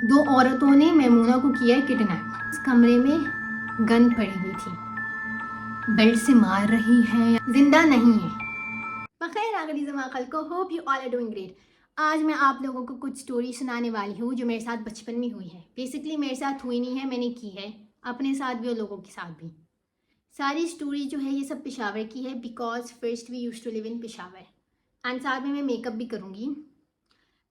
दो औरतों ने मैमूना को किया किडनैप। इस कमरे में गन पड़ी हुई थी, बेल्ट से मार रही है, जिंदा नहीं है। बखैर आगली जमाखल को, hope you all are doing great. आज मैं आप लोगों को कुछ स्टोरी सुनाने वाली हूँ जो मेरे साथ बचपन में हुई है। बेसिकली मेरे साथ हुई नहीं है, मैंने की है अपने साथ भी और लोगों के साथ भी। सारी स्टोरी जो है ये सब पेशावर की है, because first we use to live in Peshawar. And साथ में मैं मेकअप भी करूँगी।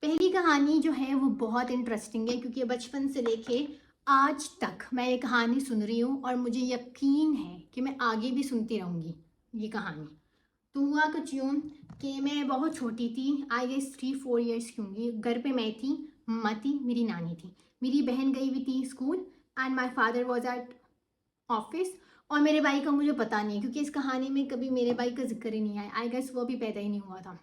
पहली कहानी जो है वो बहुत इंटरेस्टिंग है, क्योंकि बचपन से लेके आज तक मैं ये कहानी सुन रही हूँ और मुझे यकीन है कि मैं आगे भी सुनती रहूँगी ये कहानी। तो हुआ कुछ यूँ कि मैं बहुत छोटी थी, आई गेस 3-4 ईयर्स की होंगी। घर पे मैं थी, मम्मा थी, मेरी नानी थी, मेरी बहन गई हुई थी school, and my father was at office. और मेरे भाई का मुझे पता नहीं है, क्योंकि इस कहानी में कभी मेरे भाई का जिक्र ही नहीं आया। आई गेस वो भी पैदा ही नहीं हुआ था।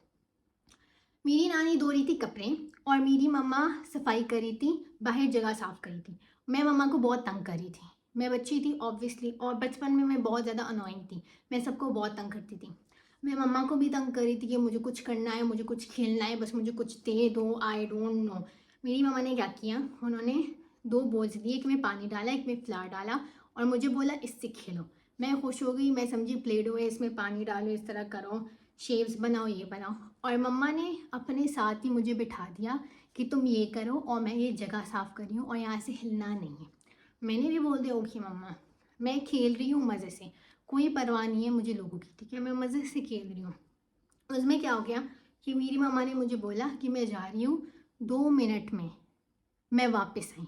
मेरी नानी धो रही थी कपड़े और मेरी मम्मा सफाई कर रही थी, बाहर जगह साफ कर रही थी। मैं मम्मा को बहुत तंग कर रही थी। मैं बच्ची थी ऑब्वियसली, और बचपन में मैं बहुत ज़्यादा अनोइंग थी। मैं सबको बहुत तंग करती थी। मैं मम्मा को भी तंग कर रही थी कि मुझे कुछ करना है, मुझे कुछ खेलना है, बस मुझे कुछ दे दो, आई डोंट नो। मेरी मम्मा ने क्या किया, उन्होंने 2 बॉल्स दिए, एक में पानी डाला, एक में फ्लावर डाला, और मुझे बोला इससे खेलो। मैं खुश हो गई, मैं समझी प्ले डो है, इसमें पानी डालो, इस तरह करो, शेप्स बनाओ, ये बनाओ। और मम्मा ने अपने साथ ही मुझे बिठा दिया कि तुम ये करो और मैं ये जगह साफ़ कर रही हूँ और यहाँ से हिलना नहीं है। मैंने भी बोल दिया ओके मम्मा, मैं खेल रही हूँ मज़े से, कोई परवाह नहीं है मुझे लोगों की, ठीक है, मैं मज़े से खेल रही हूँ। उसमें क्या हो गया कि मेरी मम्मा ने मुझे बोला कि मैं जा रही हूँ, 2 मिनट में मैं वापस आई।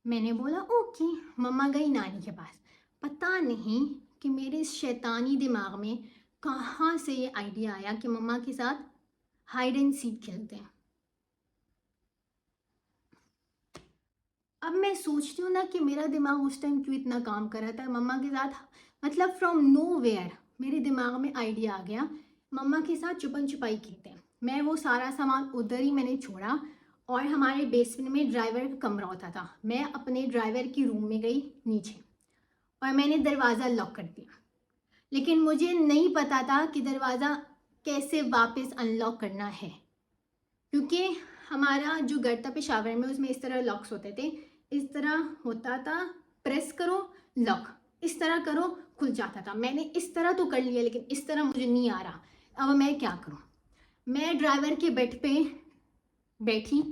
मैंने बोला ओके। मम्मा गई नानी के पास। पता नहीं कि मेरे इस शैतानी दिमाग में कहाँ से ये आइडिया आया कि मम्मा के साथ हाइड एंड सीक खेलते हैं। अब मैं सोचती हूँ ना कि मेरा दिमाग उस टाइम क्यों इतना काम कर रहा था मम्मा के साथ। मतलब फ्रॉम नो वेयर मेरे दिमाग में आइडिया आ गया, मम्मा के साथ छुपन छुपाई खेलते हैं। मैं वो सारा सामान उधर ही मैंने छोड़ा, और हमारे बेसमेंट में ड्राइवर का कमरा होता था। मैं अपने ड्राइवर की रूम में गई नीचे, और मैंने दरवाज़ा लॉक कर दिया। लेकिन मुझे नहीं पता था कि दरवाज़ा कैसे वापस अनलॉक करना है, क्योंकि हमारा जो घर था पेशावर में, उसमें इस तरह लॉक्स होते थे। इस तरह होता था, प्रेस करो लॉक, इस तरह करो खुल जाता था। मैंने इस तरह तो कर लिया, लेकिन इस तरह मुझे नहीं आ रहा। अब मैं क्या करूं? मैं ड्राइवर के बेड पे बैठी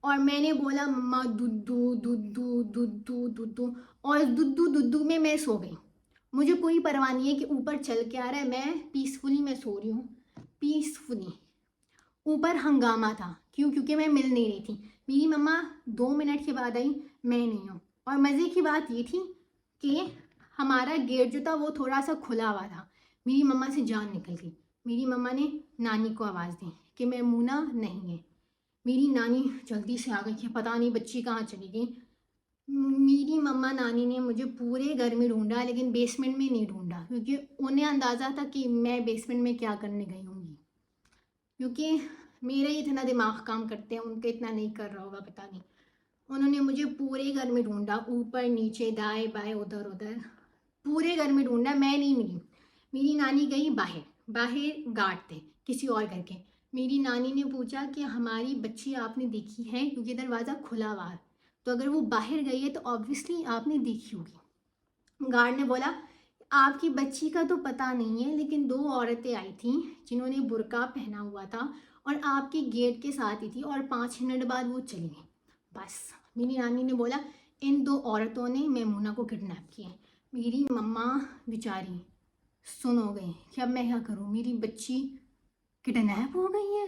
और मैंने बोला मम्मा दुद्दू दुद्दू दुद्दू दुद्दू, और दुद्दू दुद्दू में मैं सो गई। मुझे कोई परवाह नहीं है कि ऊपर चल के आ रहा है, मैं पीसफुली मैं सो रही हूँ, पीसफुली। ऊपर हंगामा था, क्यों? क्योंकि मैं मिल नहीं रही थी। मेरी मम्मा 2 मिनट के बाद आई, मैं नहीं हूँ। और मज़े की बात ये थी कि हमारा गेट जो था वो थोड़ा सा खुला हुआ था। मेरी मम्मा से जान निकल गई। मेरी मम्मा ने नानी को आवाज़ दी कि मैमूना नहीं है। मेरी नानी जल्दी से आ गई कि पता नहीं बच्ची कहाँ चली गई। मेरी मम्मा नानी ने मुझे पूरे घर में ढूंढा, लेकिन बेसमेंट में नहीं ढूंढा, क्योंकि उन्हें अंदाज़ा था कि मैं बेसमेंट में क्या करने गई होंगी। क्योंकि मेरा ही इतना दिमाग काम करते हैं, उनका इतना नहीं कर रहा होगा पता नहीं। उन्होंने मुझे पूरे घर में ढूंढा, ऊपर नीचे दाएं बाएं उधर उधर, पूरे घर में ढूंढा, मैं नहीं मिली। मेरी नानी गई बाहर, बाहर गार्ड थे किसी और घर के। मेरी नानी ने पूछा कि हमारी बच्ची आपने देखी है, क्योंकि दरवाज़ा खुला हुआ है, तो अगर वो बाहर गई है तो ऑब्वियसली आपने देखी होगी। गार्ड ने बोला आपकी बच्ची का तो पता नहीं है, लेकिन 2 औरतें आई थी जिन्होंने बुर्का पहना हुआ था और आपके गेट के साथ ही थी, और 5 मिनट बाद वो चली गई। बस। मेरी नानी ने बोला इन 2 औरतों ने मैमूना को किडनैप किया है। मेरी मम्मा बेचारी सुन हो गई कि अब मैं क्या करूँ, मेरी बच्ची किडनैप हो गई है।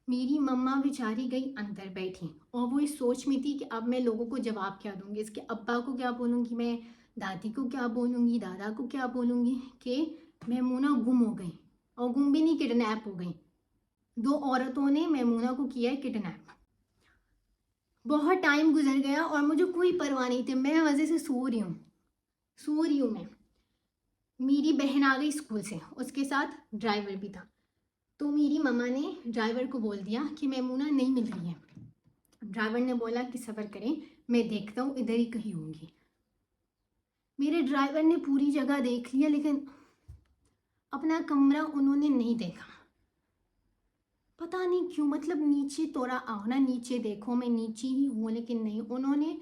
मेरी मम्मा बेचारी गई अंदर बैठी, और वो इस सोच में थी कि अब मैं लोगों को जवाब क्या दूंगी, इसके अब्बा को क्या बोलूँगी, मैं दादी को क्या बोलूँगी, दादा को क्या बोलूँगी कि मैमूना गुम हो गई। और गुम भी नहीं, किडनैप हो गई। 2 औरतों ने मैमूना को किया है किडनैप। बहुत टाइम गुजर गया और मुझे कोई परवाह नहीं थी, मैं मज़े से सो रही हूँ, सो रही हूँ मैं। मेरी बहन आ गई स्कूल से, उसके साथ ड्राइवर भी था। तो मेरी मम्मा ने ड्राइवर को बोल दिया कि मैमूना नहीं मिल रही है। ड्राइवर ने बोला कि सब्र करें, मैं देखता हूँ, इधर ही कहीं होंगी। मेरे ड्राइवर ने पूरी जगह देख लिया, लेकिन अपना कमरा उन्होंने नहीं देखा। पता नहीं क्यों, मतलब नीचे थोड़ा आओ ना, नीचे देखो, मैं नीचे ही हूँ, लेकिन नहीं, उन्होंने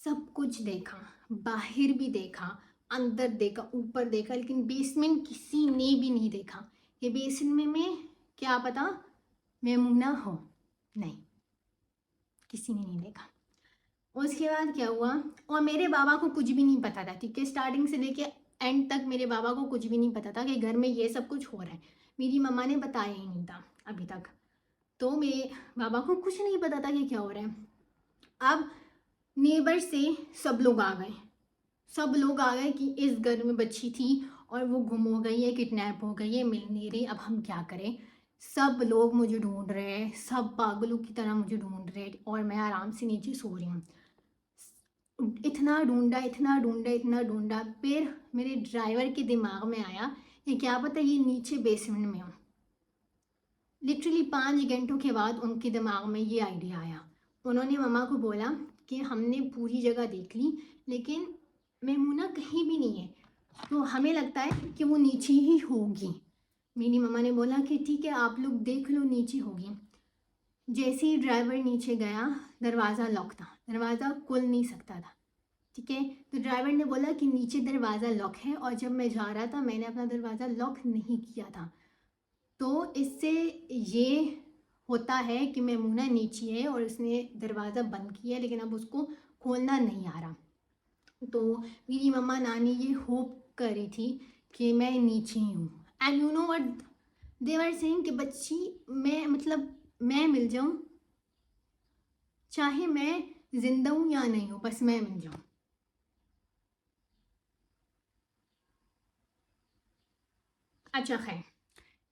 सब कुछ देखा, बाहर भी देखा, अंदर देखा, ऊपर देखा, लेकिन बेसमेंट किसी ने भी नहीं देखा। ये बेसमेंट में क्या पता मेमूना हो, नहीं, किसी ने नहीं देखा। उसके बाद क्या हुआ, और मेरे बाबा को कुछ भी नहीं पता था, ठीक है, स्टार्टिंग से लेके एंड तक मेरे बाबा को कुछ भी नहीं पता था कि घर में ये सब कुछ हो रहा है। मेरी मम्मा ने बताया ही नहीं था अभी तक, तो मेरे बाबा को कुछ नहीं पता था कि क्या हो रहा है। अब नेबर से सब लोग आ गए, सब लोग आ गए कि इस घर में बच्ची थी और वो गुम हो गई है, किडनैप हो गई है, मिल नहीं रही, अब हम क्या करें। सब लोग मुझे ढूंढ रहे हैं, सब पागलों की तरह मुझे ढूंढ रहे हैं, और मैं आराम से नीचे सो रही हूँ। इतना ढूंढा, इतना ढूंढा, इतना ढूंढा, फिर मेरे ड्राइवर के दिमाग में आया कि क्या पता ये नीचे बेसमेंट में हो। लिटरली 5 घंटों के बाद उनके दिमाग में ये आइडिया आया। उन्होंने मम्मा को बोला कि हमने पूरी जगह देख ली, लेकिन मेमूना कहीं भी नहीं है, तो हमें लगता है कि वो नीचे ही होगी। मेरी मम्मा ने बोला कि ठीक है, आप लोग देख लो, नीचे होगी। जैसे ही ड्राइवर नीचे गया, दरवाज़ा लॉक था, दरवाज़ा खुल नहीं सकता था, ठीक है, तो ड्राइवर ने बोला कि नीचे दरवाज़ा लॉक है, और जब मैं जा रहा था मैंने अपना दरवाज़ा लॉक नहीं किया था। तो इससे ये होता है कि मेमूना नीचे है और उसने दरवाज़ा बंद किया, लेकिन अब उसको खोलना नहीं आ रहा। तो मेरी मम्मा नानी ये होप कर रही थी कि मैं नीचे ही हूँ। And you know what they were saying कि बच्ची, मैं मतलब मैं मिल जाऊँ, चाहे मैं जिंदा हूँ या नहीं हूँ, बस मैं मिल जाऊँ। अच्छा खैर,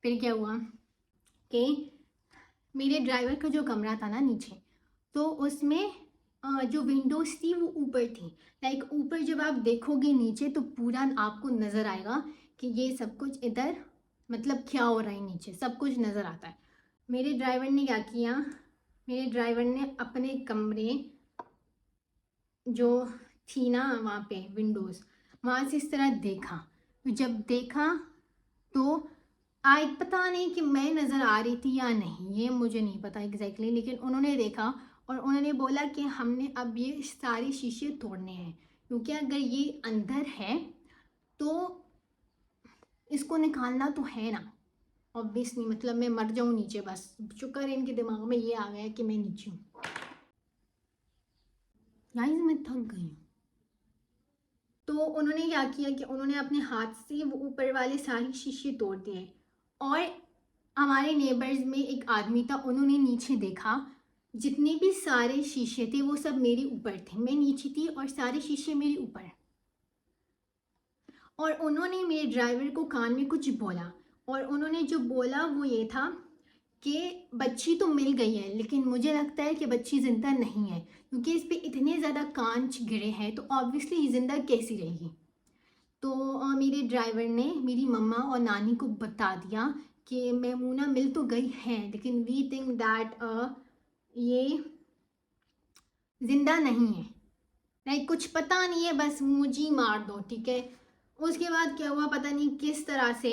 फिर क्या हुआ कि मेरे ड्राइवर का जो कमरा था ना नीचे, तो उसमें जो विंडोज़ थी वो ऊपर थी। लाइक ऊपर जब आप देखोगे नीचे तो पूरा आपको नज़र आएगा कि ये सब कुछ इधर, मतलब क्या हो रहा है नीचे, सब कुछ नज़र आता है। मेरे ड्राइवर ने क्या किया, मेरे ड्राइवर ने अपने कमरे जो थी ना वहाँ पे विंडोज़, वहाँ से इस तरह देखा। तो जब देखा तो आई, पता नहीं कि मैं नज़र आ रही थी या नहीं, ये मुझे नहीं पता एग्जैक्टली, लेकिन उन्होंने देखा और उन्होंने बोला कि हमने अब ये सारे शीशे तोड़ने हैं, क्योंकि अगर ये अंदर है तो इसको निकालना तो है ना, ऑब्वियसली, मतलब मैं मर जाऊँ नीचे, बस शुक्र है इनके दिमाग में ये आ गया कि मैं नीचे हूँ। गाइस मैं थक गई हूँ। तो उन्होंने क्या किया कि उन्होंने अपने हाथ से वो ऊपर वाले सारे शीशे तोड़ दिए, और हमारे नेबर्स में एक आदमी था, उन्होंने नीचे देखा, जितने भी सारे शीशे थे वो सब मेरे ऊपर थे, मैं नीचे थी और सारे शीशे मेरे ऊपर। और उन्होंने मेरे ड्राइवर को कान में कुछ बोला, और उन्होंने जो बोला वो ये था कि बच्ची तो मिल गई है, लेकिन मुझे लगता है कि बच्ची ज़िंदा नहीं है, क्योंकि इस पे इतने ज़्यादा कांच गिरे हैं, तो ऑब्वियसली ये ज़िंदा कैसी रहेगी। तो मेरे ड्राइवर ने मेरी मम्मा और नानी को बता दिया कि मेमूना मिल तो गई है, लेकिन वी थिंक दैट ये जिंदा नहीं है, लाइक कुछ पता नहीं है, बस मुझे मार दो, ठीक है। उसके बाद क्या हुआ, पता नहीं किस तरह से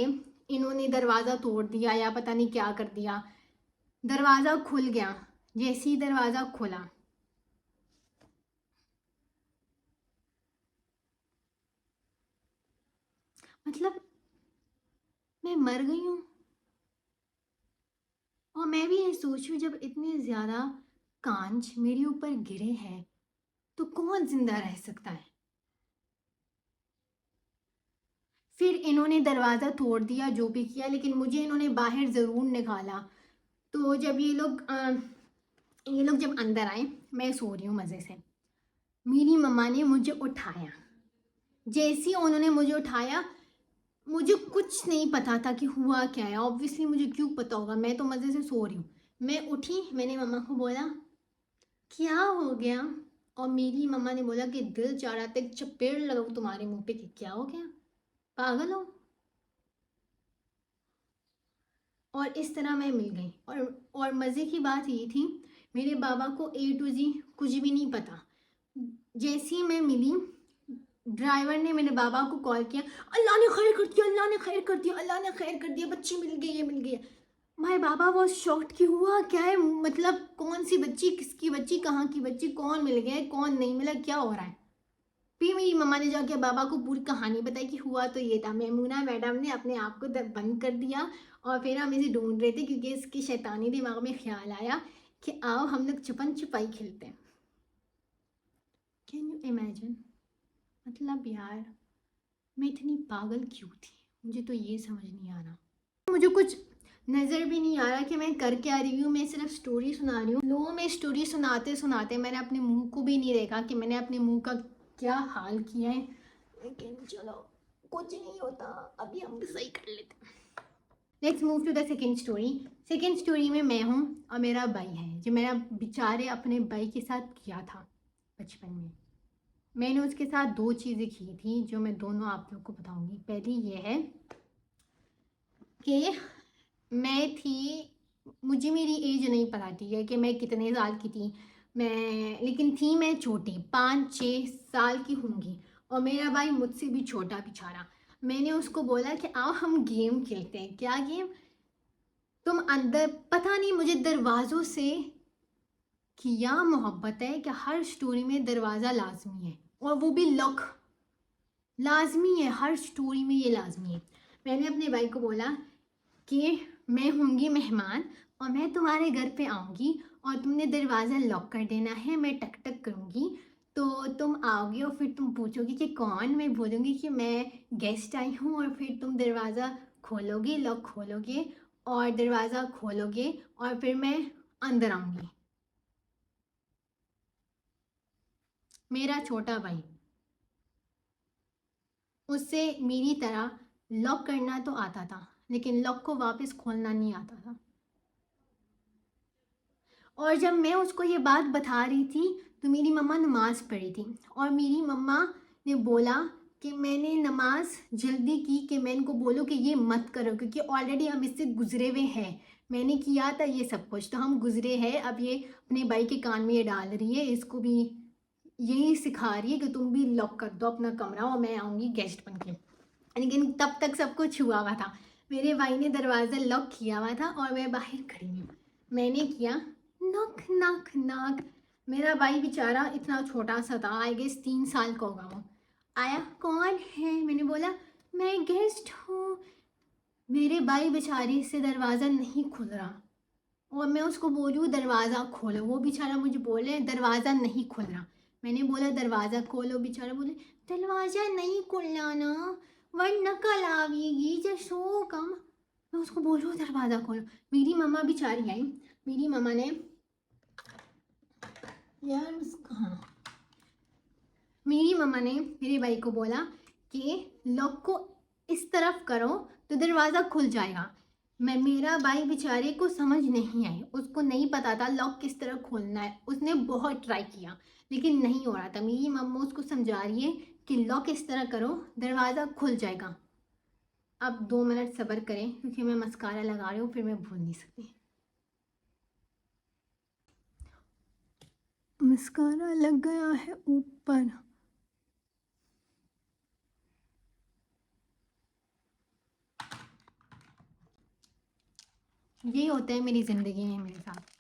इन्होंने दरवाज़ा तोड़ दिया या पता नहीं क्या कर दिया, दरवाज़ा खुल गया। जैसे ही दरवाज़ा खुला, मतलब मैं मर गई हूँ। और मैं भी ये सोच रही हूँ, जब इतने ज़्यादा कांच मेरे ऊपर गिरे हैं तो कौन जिंदा रह सकता है। फिर इन्होंने दरवाज़ा तोड़ दिया, जो भी किया, लेकिन मुझे इन्होंने बाहर ज़रूर निकाला। तो जब ये लोग जब अंदर आए, मैं सो रही हूँ मज़े से, मेरी मम्मा ने मुझे उठाया। जैसे ही उन्होंने मुझे उठाया, मुझे कुछ नहीं पता था कि हुआ क्या है, ऑब्वियसली मुझे क्यों पता होगा, मैं तो मज़े से सो रही हूँ। मैं उठी, मैंने मम्मा को बोला क्या हो गया, और मेरी मम्मा ने बोला कि दिल चाह रहा था एक चपेड़ लगाऊं तुम्हारे मुंह पे, कि क्या हो गया, पागल हो। और इस तरह मैं मिल गई। और मज़े की बात ये थी, मेरे बाबा को ए टू जी कुछ भी नहीं पता। जैसे ही मैं मिली, ड्राइवर ने मेरे बाबा को कॉल किया, अल्लाह ने खैर कर दिया, अल्लाह ने खैर कर दिया, अल्लाह ने खैर कर दिया, बच्ची मिल गई है, मिल गई है। माय बाबा वॉज शॉक्ड कि हुआ क्या है, मतलब कौन सी बच्ची, किसकी बच्ची, कहाँ की बच्ची, कौन मिल गया कौन नहीं मिला, क्या हो रहा है। फिर मेरी मम्मा ने जाके बाबा को पूरी कहानी बताई कि हुआ तो ये था, मैमूना मैडम ने अपने आप को बंद कर दिया और फिर हम इसे ढूंढ रहे थे क्योंकि इसकी शैतानी दिमाग में ख्याल आया कि आओ हम लोग छुपन छुपाई खेलते हैं। कैन यू इमेजिन, मतलब यार मैं इतनी पागल क्यों थी, मुझे तो ये समझ नहीं आ रहा। मुझे कुछ नज़र भी नहीं आ रहा कि मैं कर क्या रही हूँ, मैं सिर्फ स्टोरी सुना रही हूँ। लोगों में स्टोरी सुनाते सुनाते मैंने अपने मुंह को भी नहीं देखा कि मैंने अपने मुंह का क्या हाल किया है। लेकिन चलो कुछ नहीं होता, अभी हम सही कर लेते हैं। Let's move to the second story. Second story में मैं हूँ और मेरा भाई है, जो मेरा बेचारे अपने भाई के साथ किया था बचपन में। मैंने उसके साथ दो चीज़ें की थी जो मैं दोनों आप लोग को बताऊंगी। पहली ये है कि मैं थी, मुझे मेरी एज नहीं पता थी है कि मैं कितने साल की थी मैं, लेकिन थी मैं छोटी, 5-6 साल की होंगी और मेरा भाई मुझसे भी छोटा बेचारा। मैंने उसको बोला कि आओ हम गेम खेलते हैं। क्या गेम? तुम अंदर, पता नहीं मुझे दरवाज़ों से किया मोहब्बत है कि हर स्टोरी में दरवाज़ा लाजमी है और वो भी लॉक लाजमी है, हर स्टोरी में ये लाजमी है। मैंने अपने भाई को बोला कि मैं होंगी मेहमान और मैं तुम्हारे घर पे आऊँगी और तुमने दरवाज़ा लॉक कर देना है, मैं टक टक करूँगी तो तुम आओगे और फिर तुम पूछोगे कि कौन, मैं बोलूँगी कि मैं गेस्ट आई हूँ और फिर तुम दरवाज़ा खोलोगे, लॉक खोलोगे और दरवाज़ा खोलोगे और फिर मैं अंदर आऊँगी। मेरा छोटा भाई, उससे मेरी तरह लॉक करना तो आता था लेकिन लॉक को वापस खोलना नहीं आता था। और जब मैं उसको ये बात बता रही थी तो मेरी मम्मा नमाज़ पढ़ी थी और मेरी मम्मा ने बोला कि मैंने नमाज जल्दी की कि मैं इनको बोलूँ कि ये मत करो क्योंकि ऑलरेडी हम इससे गुजरे हुए हैं, मैंने किया था ये सब कुछ तो हम गुजरे हैं। अब ये अपने भाई के कान में ये डाल रही है, इसको भी यही सिखा रही है कि तुम भी लॉक कर दो अपना कमरा और मैं आऊँगी गेस्ट बन के। लेकिन तब तक सब कुछ हुआ हुआ था, मेरे भाई ने दरवाज़ा लॉक किया हुआ था और मैं बाहर खड़ी हूँ। मैंने किया नॉक नॉक नॉक। मेरा भाई बेचारा इतना छोटा सा था, आई गेस 3 साल का होगा वो। आया, कौन है? मैंने बोला मैं गेस्ट हूँ। मेरे भाई बेचारे से दरवाज़ा नहीं खुल रहा और मैं उसको बोल रही हूँ दरवाज़ा खोलो, वो बेचारा मुझे बोले दरवाज़ा नहीं खुल रहा। मैंने बोला दरवाज़ा खोलो, बेचारा बोले दरवाज़ा नहीं खुलना ना वरना कल आवेगी जसो कम। मैं उसको बोल रही हूँ दरवाज़ा खोलो। मेरी मम्मा बेचारी आई, मेरी मम्मा ने यार हाँ, मेरी मम्मा ने मेरे भाई को बोला कि लॉक को इस तरफ करो तो दरवाज़ा खुल जाएगा। मेरा भाई बेचारे को समझ नहीं आई, उसको नहीं पता था लॉक किस तरह खोलना है। उसने बहुत ट्राई किया लेकिन नहीं हो रहा था। मेरी मम्मा उसको समझा रही है कि लॉक इस तरह करो दरवाज़ा खुल जाएगा। अब 2 मिनट सब्र करें क्योंकि मैं मस्कारा लगा रही हूँ, फिर मैं भूल नहीं सकती। मस्कारा लग गया है ऊपर। यही होता है मेरी ज़िंदगी में मेरे साथ।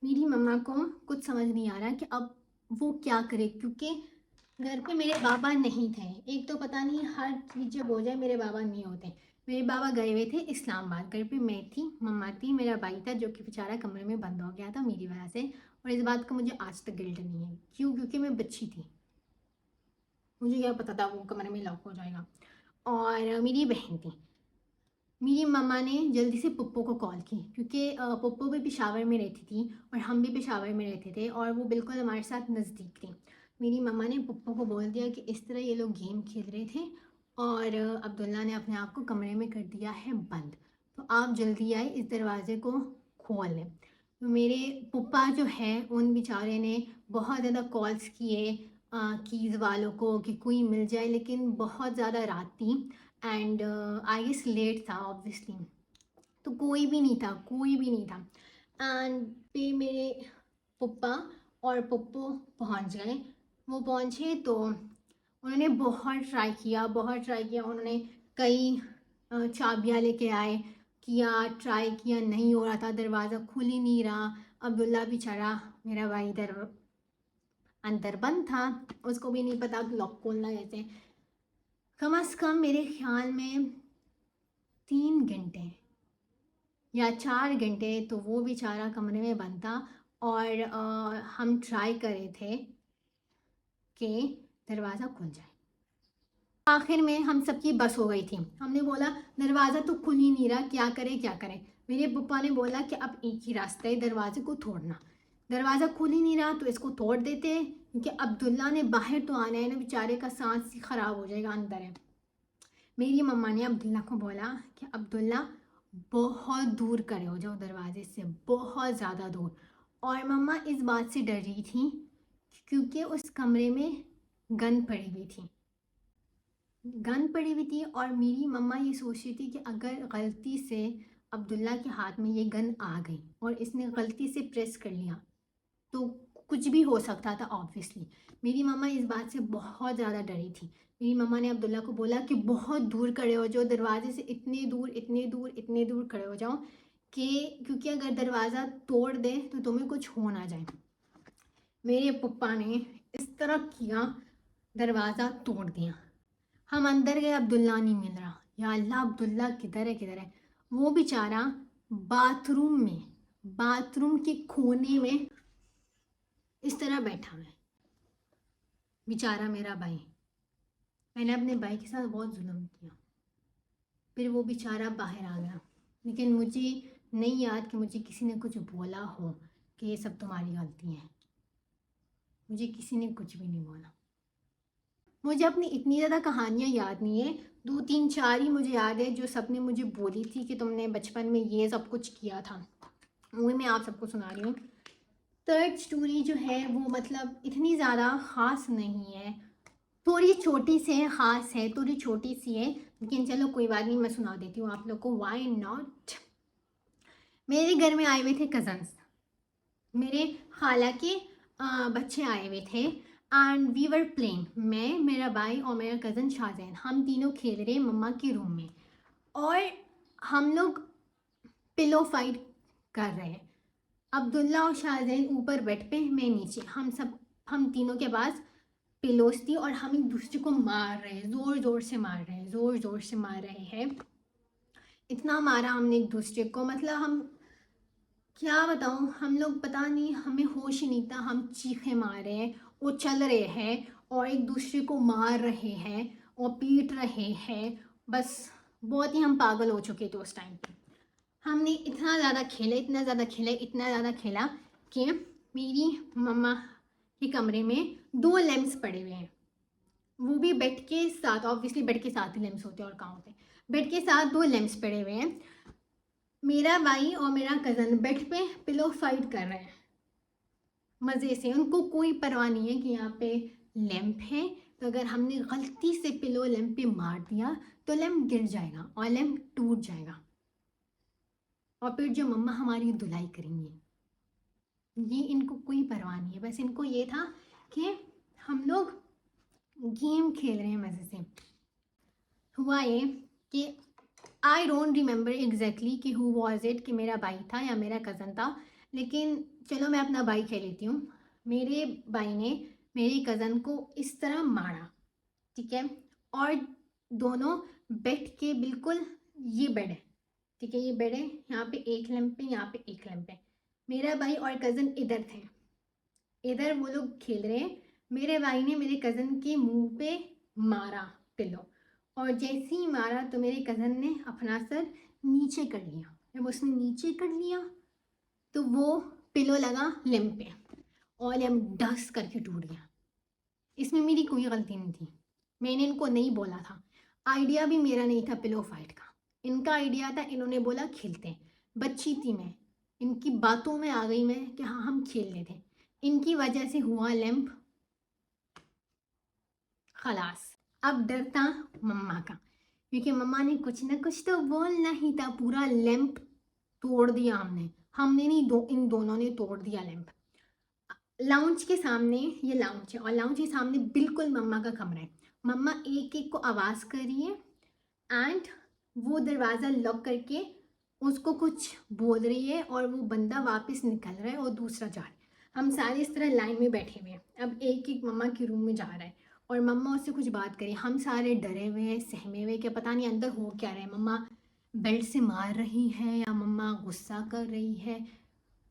मेरी मम्मा को कुछ समझ नहीं आ रहा कि अब वो क्या करे क्योंकि घर पे मेरे बाबा नहीं थे। एक तो पता नहीं हर चीज़ जब हो जाए मेरे बाबा नहीं होते। मेरे बाबा गए हुए थे इस्लामाबाद, घर पे मैं थी, मम्मा थी, मेरा भाई था जो कि बेचारा कमरे में बंद हो गया था मेरी वजह से। और इस बात का मुझे आज तक गिल्ट नहीं है। क्यों? क्योंकि मैं बच्ची थी, मुझे क्या पता था वो कमरे में लॉक हो जाएगा। और मेरी बहन थी। मेरी मम्मा ने जल्दी से पप्पू को कॉल की क्योंकि पप्पू भी पेशावर में रहती थी और हम भी पेशावर में रहते थे और वो बिल्कुल हमारे साथ नज़दीक थी। मेरी मम्मा ने पप्पू को बोल दिया कि इस तरह ये लोग गेम खेल रहे थे और अब्दुल्ला ने अपने आप को कमरे में कर दिया है बंद, तो आप जल्दी आए इस दरवाज़े को खोल लें। तो मेरे पप्पा जो है उन बेचारे ने बहुत ज़्यादा कॉल्स किए कीज़ वालों को कि कोई मिल जाए, लेकिन बहुत ज़्यादा रात थी एंड आई गेस लेट था ऑब्वियसली, तो कोई भी नहीं था, कोई भी नहीं था। एंड फिर मेरे पप्पा और पप्पू पहुंच गए। वो पहुंचे तो उन्होंने बहुत ट्राई किया, बहुत ट्राई किया। उन्होंने कई चाबियाँ लेके आए, किया, ट्राई किया, नहीं हो रहा था, दरवाज़ा खुल ही नहीं रहा। अब्दुल्ला बेचारा मेरा भाई इधर अंदर बंद था, उसको भी नहीं पता लॉक खोलना कैसे। कम से कम मेरे ख्याल में 3 घंटे या 4 घंटे तो वो बेचारा कमरे में बंद था। और हम ट्राई करे थे कि दरवाज़ा खुल जाए। आखिर में हम सबकी बस हो गई थी। हमने बोला दरवाज़ा तो खुल ही नहीं रहा, क्या करें क्या करें। मेरे पप्पा ने बोला कि अब एक ही रास्ता है दरवाजे को तोड़ना। दरवाज़ा खुल ही नहीं रहा तो इसको तोड़ देते हैं, क्योंकि अब्दुल्ला ने बाहर तो आना है ना, बेचारे का सांस ही ख़राब हो जाएगा अंदर है। मेरी मम्मा ने अब्दुल्ला को बोला कि अब्दुल्ला बहुत दूर खड़े हो जाओ दरवाजे से, बहुत ज़्यादा दूर। और मम्मा इस बात से डर रही थी क्योंकि उस कमरे में गन पड़ी हुई थी, गन पड़ी हुई थी। और मेरी मम्मा ये सोच रही थी कि अगर गलती से अब्दुल्ला के हाथ में ये गन आ गई और इसने गलती से प्रेस कर लिया तो कुछ भी हो सकता था ऑब्वियसली। मेरी मम्मा इस बात से बहुत ज़्यादा डरी थी। मेरी मम्मा ने अब्दुल्ला को बोला कि बहुत दूर खड़े हो जाओ दरवाजे से, इतने दूर इतने दूर इतने दूर खड़े हो जाओ कि क्योंकि अगर दरवाज़ा तोड़ दे तो तुम्हें कुछ हो ना जाए। मेरे पप्पा ने इस तरह किया, दरवाज़ा तोड़ दिया। हम अंदर गए, अब्दुल्ला नहीं मिल रहा। या अल्लाह, अब्दुल्ला किधर है किधर है। वो बेचारा बाथरूम में, बाथरूम के कोने में इस तरह बैठा हुआ है, बेचारा मेरा भाई। मैंने अपने भाई के साथ बहुत जुल्म किया, फिर वो बेचारा बाहर आ गया। लेकिन मुझे नहीं याद कि मुझे किसी ने कुछ बोला हो कि ये सब तुम्हारी गलती है। मुझे किसी ने कुछ भी नहीं बोला। मुझे अपनी इतनी ज़्यादा कहानियाँ याद नहीं है, 2 3 4 ही मुझे याद है जो सब ने मुझे बोली थी कि तुमने बचपन में ये सब कुछ किया था, वही मैं आप सबको सुना रही हूँ। थर्ड स्टोरी जो है वो मतलब इतनी ज़्यादा ख़ास नहीं है, थोड़ी छोटी सी है, ख़ास है, थोड़ी छोटी सी है, लेकिन चलो कोई बात नहीं, मैं सुना देती हूँ आप लोग को, वाई नॉट। मेरे घर में आए हुए थे कज़न्स, मेरे खाला के बच्चे आए हुए थे एंड वी वर प्लेइंग। मैं, मेरा भाई और मेरा कज़न शाहजैन, हम तीनों खेल रहे हैं मम्मा के रूम में। और हम लोग पिलो फाइट कर रहे हैं। अब्दुल्ला और शाहजैन ऊपर बेड पे, मैं नीचे। हम तीनों के पास पिलोस थी और हम एक दूसरे को मार रहे हैं, ज़ोर ज़ोर से मार रहे हैं, ज़ोर ज़ोर से मार रहे हैं। इतना मारा हमने एक दूसरे को, मतलब हम क्या बताऊँ, हम लोग पता नहीं, हमें होश ही नहीं था, हम चीखे मार रहे हैं, वो चल रहे हैं और एक दूसरे को मार रहे हैं और पीट रहे हैं। बस बहुत ही हम पागल हो चुके थे उस टाइम पे। हमने इतना ज़्यादा खेला, इतना ज़्यादा खेला, इतना ज़्यादा खेला कि मेरी मम्मा के कमरे में 2 लैंप्स पड़े हुए हैं, वो भी बेड के साथ, ऑब्वियसली बेड के साथ ही लैंप्स होते हैं और कहाँ होते हैं। बेड के साथ 2 लैंप्स पड़े हुए हैं। मेरा भाई और मेरा कज़न बेड पे पिलो फाइट कर रहे हैं मज़े से, उनको कोई परवाह नहीं है कि यहाँ पे लैंप है, तो अगर हमने गलती से पिलो लैंप पे मार दिया तो लैंप गिर जाएगा और लैंप टूट जाएगा और फिर जो मम्मा हमारी धुलाई करेंगी। ये इनको कोई परवाह नहीं है, बस इनको ये था कि हम लोग गेम खेल रहे हैं मज़े से। हुआ ये कि आई डोंट रिमेंबर एग्जैक्टली कि हु वॉज इट, कि मेरा भाई था या मेरा कज़न था, लेकिन चलो मैं अपना भाई कह लेती हूँ। मेरे भाई ने मेरे कज़न को इस तरह मारा, ठीक है, और दोनों बेड के बिल्कुल, ये बेड है, ठीक है, ये बेड है, यहाँ पे एक लैंप है, यहाँ पे एक लैंप है। मेरा भाई और कज़न इधर थे, इधर वो लोग खेल रहे हैं। मेरे भाई ने मेरे कज़न के मुंह पे मारा पिलो, और जैसे ही मारा तो मेरे कज़न ने अपना सर नीचे कर लिया। जब उसने नीचे कर लिया तो वो पिलो लगा लैंप पे और लैंप डस करके टूट गया। इसमें मेरी कोई गलती नहीं थी, मैंने इनको नहीं बोला था, आइडिया भी मेरा नहीं था पिलो फाइट का, इनका आइडिया था। इन्होंने बोला खेलते हैं, बच्ची थी मैं, इनकी बातों में आ गई मैं कि हाँ हम खेल रहे थे। इनकी वजह से हुआ लैंप खलास। अब डर था मम्मा का, क्योंकि मम्मा ने कुछ ना कुछ तो बोलना ही था। पूरा लैंप तोड़ दिया हमने, हमने नहीं, इन दोनों ने तोड़ दिया लैंप। लाउंज के सामने, ये लाउंज है और लाउंज के सामने बिल्कुल मम्मा का कमरा है। मम्मा एक एक को आवाज़ कर रही है एंड वो दरवाज़ा लॉक करके उसको कुछ बोल रही है और वो बंदा वापस निकल रहा है और दूसरा जा रहा है। हम सारे इस तरह लाइन में बैठे हुए हैं। अब एक एक मम्मा के रूम में जा रहा है और मम्मा उससे कुछ बात करी। हम सारे डरे हुए हैं, सहमे हुए कि पता नहीं अंदर हो क्या रहा है। मम्मा बेल्ट से मार रही है या मम्मा गुस्सा कर रही है।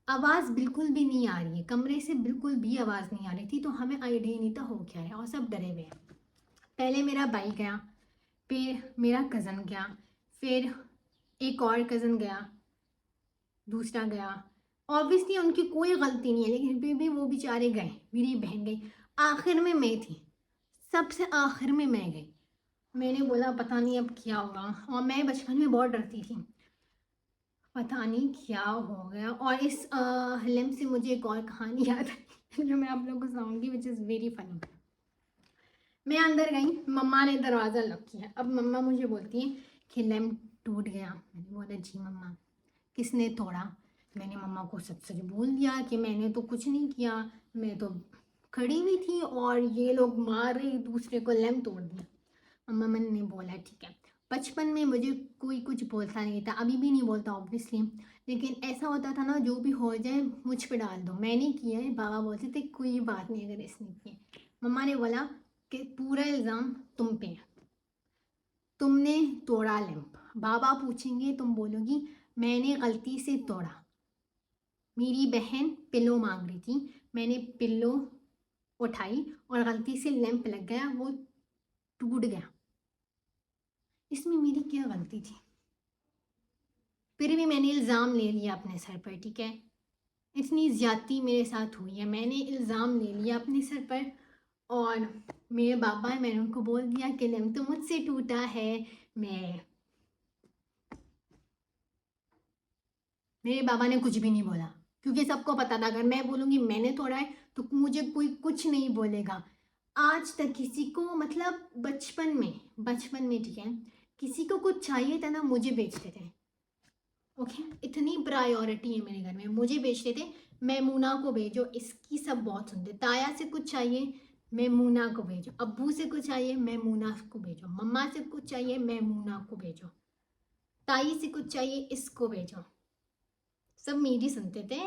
आवाज़ बिल्कुल भी नहीं आ रही है, कमरे से बिल्कुल भी आवाज़ नहीं आ रही थी। तो हमें आइडिया नहीं था हो क्या है और सब डरे हुए हैं। पहले मेरा भाई गया, फिर मेरा कज़न गया, फिर एक और कज़न गया, दूसरा गया। ऑब्वियसली उनकी कोई गलती नहीं है लेकिन फिर भी वो बेचारे गए। मेरी बहन गई, आखिर में मैं थी, सबसे आखिर में मैं गई। मैंने बोला पता नहीं अब क्या होगा। और मैं बचपन में बहुत डरती थी, पता नहीं क्या हो गया। और इस हलम से मुझे एक और कहानी याद आई जो मैं आप लोगों को सुनाऊंगी, विच इज़ वेरी फनी। मैं अंदर गई, मम्मा ने दरवाज़ा लॉक किया। अब मम्मा मुझे बोलती है कि लैम्प टूट गया। मैंने बोला जी मम्मा, किसने तोड़ा? मैंने मम्मा को सच सच बोल दिया कि मैंने तो कुछ नहीं किया, मैं तो खड़ी हुई थी और ये लोग मार रहे एक दूसरे को, लैम्प तोड़ दिया। मम्मा मैंने नहीं बोला ठीक है। बचपन में मुझे कोई कुछ बोलता नहीं था, अभी भी नहीं बोलता ऑब्वियसली, लेकिन ऐसा होता था ना, जो भी हो जाए मुझ पे डाल दो, मैंने किया है। बाबा बोलते थे कोई बात नहीं अगर इसने किया। मम्मा ने बोला कि पूरा इल्ज़ाम तुम पे है, तुमने तोड़ा लैंप। बाबा पूछेंगे तुम बोलोगी मैंने गलती से तोड़ा। मेरी बहन पिल्लो मांग रही थी, मैंने पिल्लो उठाई और गलती से लैंप लग गया, वो टूट गया। इसमें मेरी क्या गलती थी? फिर भी मैंने इल्ज़ाम ले लिया अपने सर पर, ठीक है। इतनी ज़्यादती मेरे साथ हुई है, मैंने इल्ज़ाम ले लिया अपने सर पर। और मेरे बाबा हैं, मैंने उनको बोल दिया कि लैंप तो मुझसे टूटा है। मैं मेरे बाबा ने कुछ भी नहीं बोला क्योंकि सबको पता था अगर मैं बोलूँगी मैंने तोड़ा है तो मुझे कोई कुछ नहीं बोलेगा। आज तक किसी को, मतलब बचपन में ठीक है, किसी को कुछ चाहिए था ना, मुझे बेचते थे। ओके, इतनी प्रायोरिटी है मेरे घर में, मुझे बेचते थे। मैमूना को भेजो, इसकी सब बहुत सुनते। ताया से कुछ चाहिए, मैमूना को भेजो। अब्बू से कुछ चाहिए, मैमूना को भेजो। मम्मा से कुछ चाहिए, मैमूना को भेजो। ताई से कुछ चाहिए, इसको भेजो। सब मेरी सुनते थे,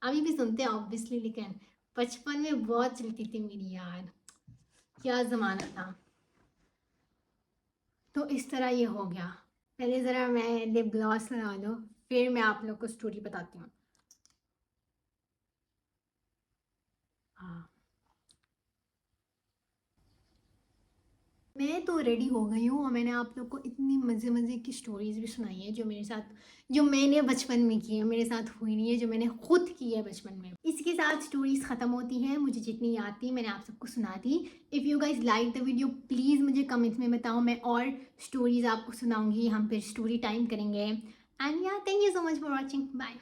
अभी भी सुनते हैं ऑब्वियसली, लेकिन बचपन में बहुत चलती थी मेरी यार, क्या ज़माना था। तो इस तरह ये हो गया। पहले ज़रा मैं लिप ग्लॉस लगा लो, फिर मैं आप लोग को स्टोरी बताती हूँ। हाँ, मैं तो रेडी हो गई हूँ और मैंने आप लोग को इतनी मज़े मज़े की स्टोरीज़ भी सुनाई है जो मेरे साथ, जो मैंने बचपन में की है, मेरे साथ हुई नहीं है, जो मैंने खुद की है बचपन में। इसके साथ स्टोरीज़ ख़त्म होती हैं, मुझे जितनी याद थी मैंने आप सबको सुना दी। If you guys like the video please मुझे कमेंट्स में बताओ, मैं और स्टोरीज़ आपको सुनाऊँगी, हम फिर स्टोरी टाइम करेंगे। एंड या thank you so much for watching, bye.